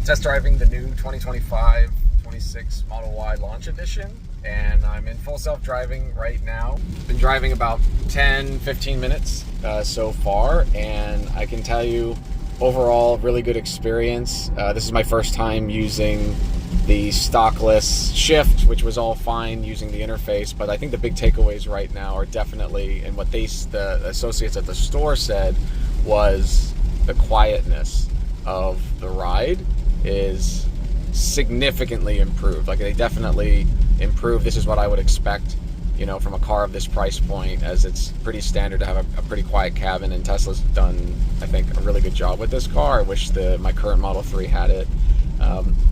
test driving the new 2025-26 Model Y Launch Edition, and I'm in full self-driving right now. Been driving about 10-15 minutes so far, and I can tell you overall really good experience. This is my first time using the stockless shift, which was all fine using the interface, but I think the big takeaways right now are definitely, and what the associates at the store said was the quietness of the ride is significantly improved. Like, they definitely improved. This is what I would expect, you know, from a car of this price point, as it's pretty standard to have a pretty quiet cabin, and Tesla's done, I think, a really good job with this car. I wish my current Model 3 had it.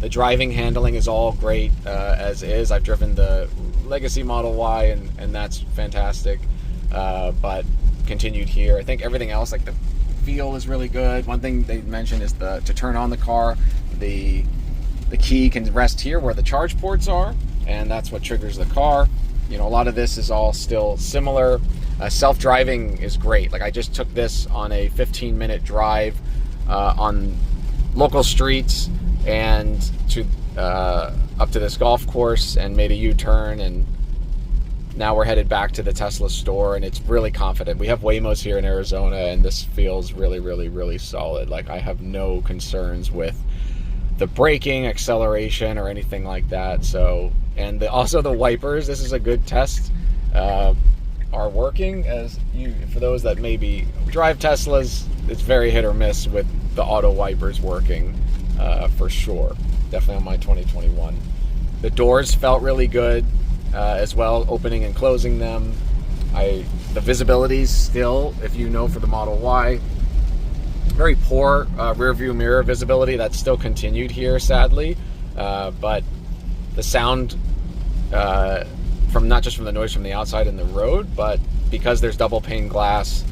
The driving handling is all great as is. I've driven the Legacy Model Y, and that's fantastic, but continued here. I think everything else, like the feel is really good. One thing they mentioned is to turn on the car, the key can rest here where the charge ports are, and that's what triggers the car. You know, a lot of this is all still similar. Self-driving is great. Like, I just took this on a 15-minute drive on local streets and up to this golf course, and made a U-turn, and now we're headed back to the Tesla store, and it's really confident. We have Waymos here in Arizona, and this feels really, really, really solid. Like, I have no concerns with the braking, acceleration, or anything like that. So, and also the wipers, this is a good test, are working. For those that maybe drive Teslas, it's very hit or miss with the auto wipers working, for sure. Definitely on my 2021. The doors felt really good as well, opening and closing them. The visibility's still, if you know, for the Model Y, very poor rear view mirror visibility. That's still continued here, sadly, but the sound from not just from the noise from the outside in the road, but because there's double pane glass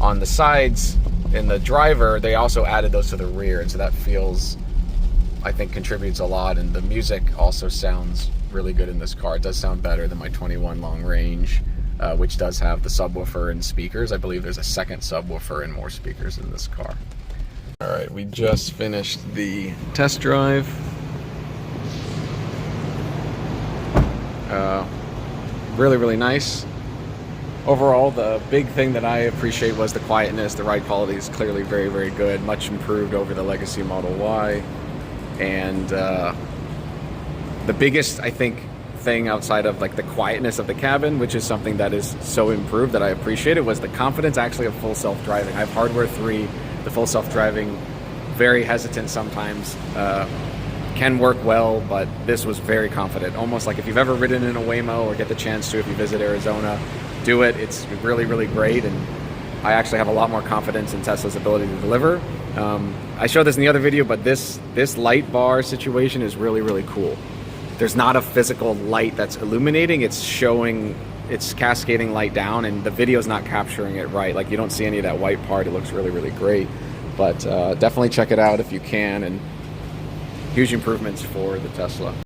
on the sides in the driver, they also added those to the rear, and so that feels, I think, contributes a lot. And the music also sounds really good in this car. It does sound better than my 21 long range, which does have the subwoofer and speakers. I believe there's a second subwoofer and more speakers in this car. All right, we just finished the test drive. Really, really nice. Overall, the big thing that I appreciate was the quietness. The ride quality is clearly very, very good, much improved over the Legacy Model Y. And the biggest, I think, thing outside of like the quietness of the cabin, which is something that is so improved that I appreciate it, was the confidence actually of full self-driving. I have Hardware 3, the full self-driving, very hesitant sometimes, can work well, but this was very confident. Almost like if you've ever ridden in a Waymo, or get the chance to if you visit Arizona, do it. It's really, really great, and I actually have a lot more confidence in Tesla's ability to deliver. I showed this in the other video, but this light bar situation is really, really cool. There's not a physical light that's illuminating, it's cascading light down, and the video's not capturing it right. Like, you don't see any of that white part. It looks really, really great. But definitely check it out if you can, and huge improvements for the Tesla.